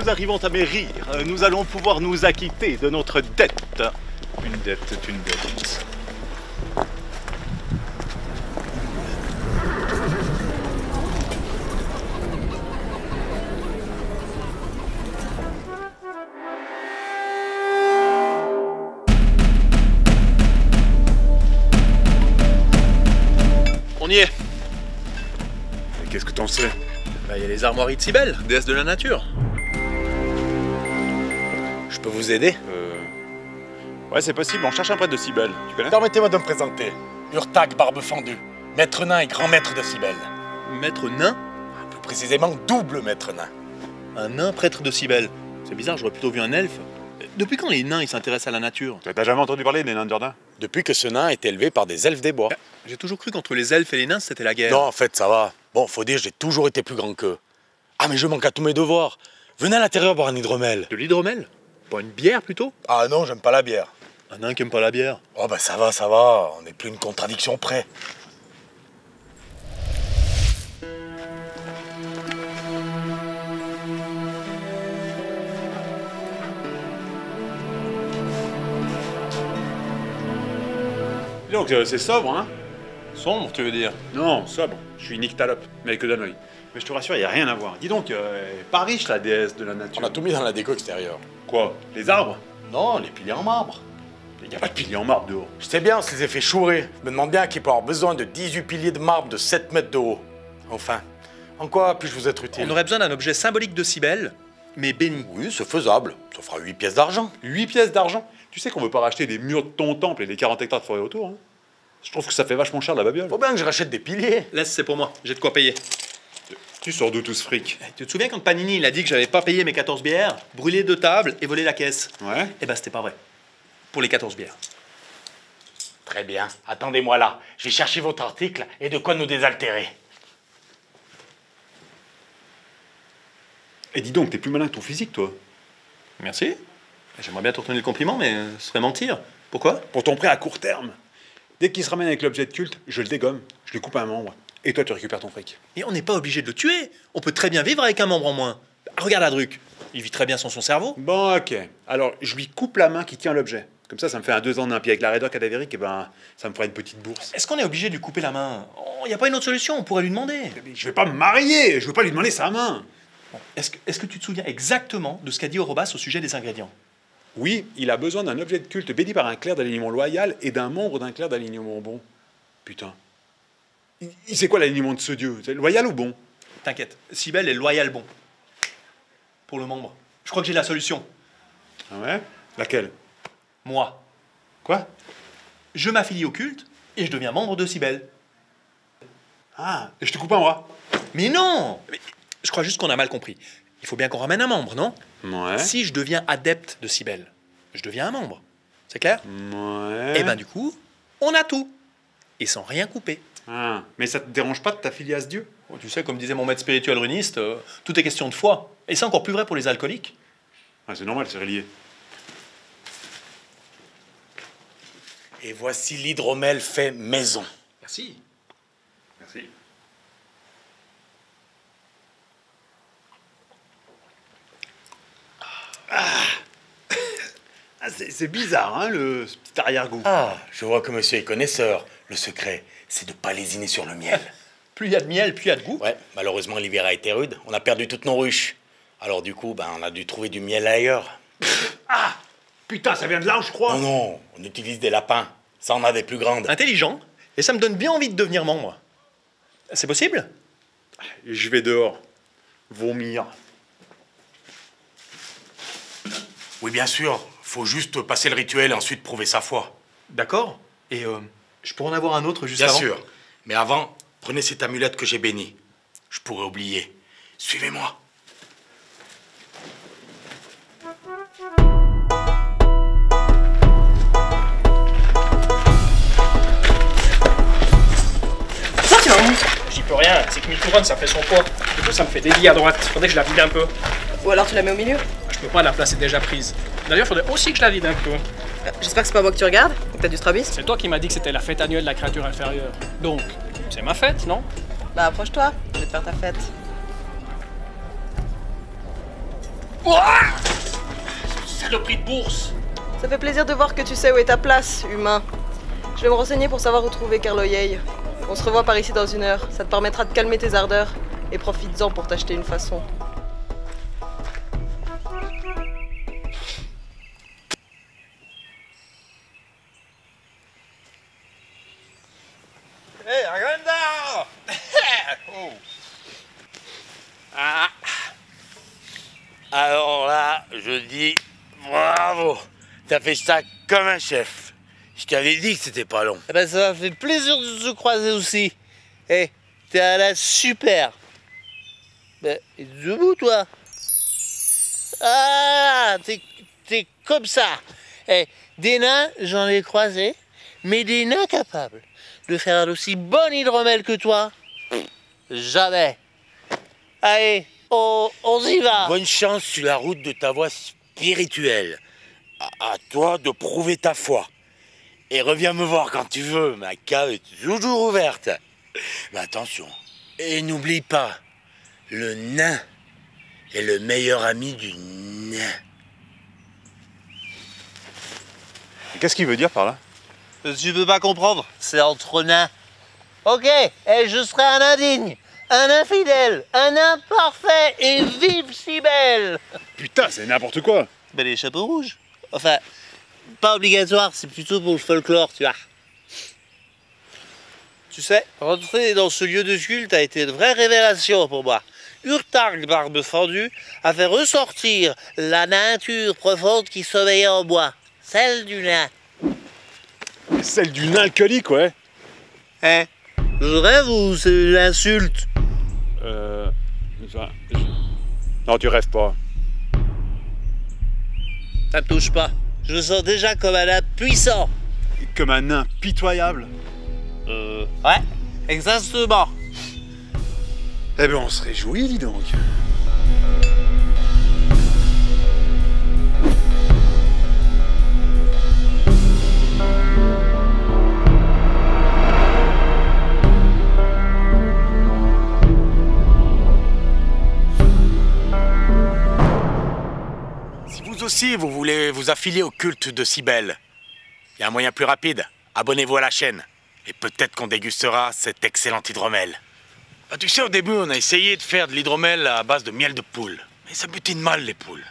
nous arrivons à Mérir, nous allons pouvoir nous acquitter de notre dette. Une dette est une dette. On y est. Et qu'est-ce que t'en sais? Bah, y a les armoiries de Cybèle, déesse de la nature. Je peux vous aider? Ouais, c'est possible, on cherche un prêtre de Cybèle. Tu connais? Permettez-moi de me présenter. Urtag Barbe Fendue, maître nain et grand maître de Cybèle. Maître nain? Plus précisément, double maître nain. Un nain prêtre de Cybèle. C'est bizarre, j'aurais plutôt vu un elfe. Depuis quand les nains ils s'intéressent à la nature? T'as jamais entendu parler des nains de Jordan? Depuis que ce nain est élevé par des elfes des bois. J'ai toujours cru qu'entre les elfes et les nains c'était la guerre. Non, en fait, ça va. Bon, faut dire, j'ai toujours été plus grand qu'eux. Ah, mais je manque à tous mes devoirs. Venez à l'intérieur boire un hydromel. De l'hydromel? Pas une bière plutôt? Ah non, j'aime pas la bière. Un nain qui aime pas la bière. Oh bah ça va, on n'est plus une contradiction près. Donc c'est sobre, hein? Sombre, tu veux dire? Non, sobre. Je suis nyctalope, mais avec que d'un œil. Mais je te rassure, il n'y a rien à voir. Dis donc, pas riche la déesse de la nature. On a tout mis dans la déco extérieure. Quoi? Les arbres? Non, les piliers en marbre. Il n'y a pas de piliers en marbre dehors. Je sais bien, on se les a fait chourer. Je me demande bien qui peut avoir besoin de 18 piliers de marbre de 7 mètres de haut. Enfin, en quoi puis-je vous être utile? On aurait besoin d'un objet symbolique de Cybèle, mais béni. Oui, c'est faisable. Ça fera 8 pièces d'argent. 8 pièces d'argent? Tu sais qu'on veut pas racheter des murs de ton temple et des 40 hectares de forêt autour, hein? Je trouve que ça fait vachement cher la babiole. Faut bien que je rachète des piliers. Laisse, c'est pour moi, j'ai de quoi payer. Tu sors d'où tout ce fric? Tu te souviens quand Panini il a dit que j'avais pas payé mes 14 bières, brûlé 2 tables et volé la caisse? Ouais. Eh ben c'était pas vrai. Pour les 14 bières. Très bien. Attendez-moi là. Je vais chercher votre article et de quoi nous désaltérer. Et dis donc, t'es plus malin que ton physique, toi. Merci. J'aimerais bien te retourner le compliment, mais ce serait mentir. Pourquoi? Pour ton prêt à court terme. Dès qu'il se ramène avec l'objet de culte, je le dégomme, je lui coupe un membre. Et toi, tu récupères ton fric. Et on n'est pas obligé de le tuer. On peut très bien vivre avec un membre en moins. Regarde Adruc. Il vit très bien sans son cerveau. Bon, ok. Alors, je lui coupe la main qui tient l'objet. Comme ça me fait un 2 ans d'un. Puis avec la raideur cadavérique, eh ben, ça me fera une petite bourse. Est-ce qu'on est obligé de lui couper la main? Il n'y a pas une autre solution, on pourrait lui demander. Mais je vais pas me marier, je veux pas lui demander sa main. Bon. Est-ce que tu te souviens exactement de ce qu'a dit Orobas au sujet des ingrédients? Oui, il a besoin d'un objet de culte béni par un clerc d'alignement loyal et d'un membre d'un clerc d'alignement bon. Putain. Il sait quoi l'alignement de ce dieu? C'est loyal ou bon? T'inquiète, Cybèle est loyal bon. Pour le membre. Je crois que j'ai la solution. Ah ouais? Laquelle? Moi. Quoi? Je m'affilie au culte et je deviens membre de Cybèle. Ah, et je te coupe un bras. Mais non! Mais je crois juste qu'on a mal compris. Il faut bien qu'on ramène un membre, non? Ouais. Si je deviens adepte de Cybèle, je deviens un membre. C'est clair? Ouais. Et ben du coup, on a tout. Et sans rien couper. Ah, mais ça te dérange pas de t'affilier à ce dieu? Oh, tu sais, comme disait mon maître spirituel runiste, tout est question de foi. Et c'est encore plus vrai pour les alcooliques. Ah, c'est normal, c'est relié. Et voici l'hydromel fait maison. Merci. Merci. Ah, c'est bizarre, hein, le ce petit arrière-goût. Ah, je vois que monsieur est connaisseur. Le secret, c'est de pas lésiner sur le miel. Plus il y a de miel, plus il y a de goût. Ouais, malheureusement, l'hiver a été rude. On a perdu toutes nos ruches. Alors du coup, on a dû trouver du miel ailleurs. Ah, putain, ça vient de là où je crois. Non, non, on utilise des lapins. Ça en a des plus grandes. Intelligent. Et ça me donne bien envie de devenir membre. C'est possible? Je vais dehors. Vomir. Oui, bien sûr. Faut juste passer le rituel et ensuite prouver sa foi. D'accord. Et je pourrais en avoir un autre juste Bien avant? sûr. Mais avant, prenez cette amulette que j'ai bénie. Je pourrais oublier. Suivez-moi. J'y peux rien, c'est que 1000 couronnes ça fait son poids. Du coup ça me fait des lits à droite, faudrait que je la vide un peu. Ou alors tu la mets au milieu. Je peux pas, la place est déjà prise. D'ailleurs faudrait aussi que je la vide un peu. J'espère que c'est pas moi que tu regardes, que t'as du strabisme. C'est toi qui m'as dit que c'était la fête annuelle de la créature inférieure. Donc, c'est ma fête, non? Bah approche-toi, je vais te faire ta fête. Saloperie de bourse! Ça fait plaisir de voir que tu sais où est ta place, humain. Je vais me renseigner pour savoir où trouver Carlo Yei. On se revoit par ici dans 1 heure. Ça te permettra de calmer tes ardeurs. Et profites-en pour t'acheter une façon. Hé, Arganda! Oh. Ah. Alors là, je dis bravo. T'as fait ça comme un chef. Je t'avais dit que c'était pas long. Eh ben, ça m'a fait plaisir de se croiser aussi. Hé, t'es à la super. Ben, debout, toi. Ah, t'es comme ça. Eh, des nains, j'en ai croisé, mais des nains capables de faire un aussi bon hydromel que toi, jamais. Allez, on y va. Bonne chance sur la route de ta voie spirituelle. À toi de prouver ta foi. Et reviens me voir quand tu veux, ma cave est toujours ouverte. Mais attention, et n'oublie pas, le nain est le meilleur ami du nain. Qu'est-ce qu'il veut dire par là? Tu peux pas comprendre, c'est entre nains. Ok, et je serai un indigne, un infidèle, un imparfait, et vive si belle. Putain, c'est n'importe quoi. Ben les chapeaux rouges. Enfin, pas obligatoire, c'est plutôt pour le folklore, tu vois. Tu sais, rentrer dans ce lieu de culte a été une vraie révélation pour moi. Urtarg, barbe fendue, a fait ressortir la nature profonde qui sommeillait en moi, celle du nain. Celle du nain alcoolique, ouais. Hein? Je rêve ou c'est une insulte? Enfin, non, tu rêves pas. Ça me touche pas. Je me sens déjà comme un nain puissant. Comme un nain pitoyable. Ouais, exactement. Eh ben, on se réjouit, dis donc. Si vous aussi, vous voulez vous affilier au culte de Cybèle, il y a un moyen plus rapide. Abonnez-vous à la chaîne. Et peut-être qu'on dégustera cet excellent hydromel. Ah, tu sais, au début, on a essayé de faire de l'hydromel à base de miel de poule. Mais ça butine mal, les poules.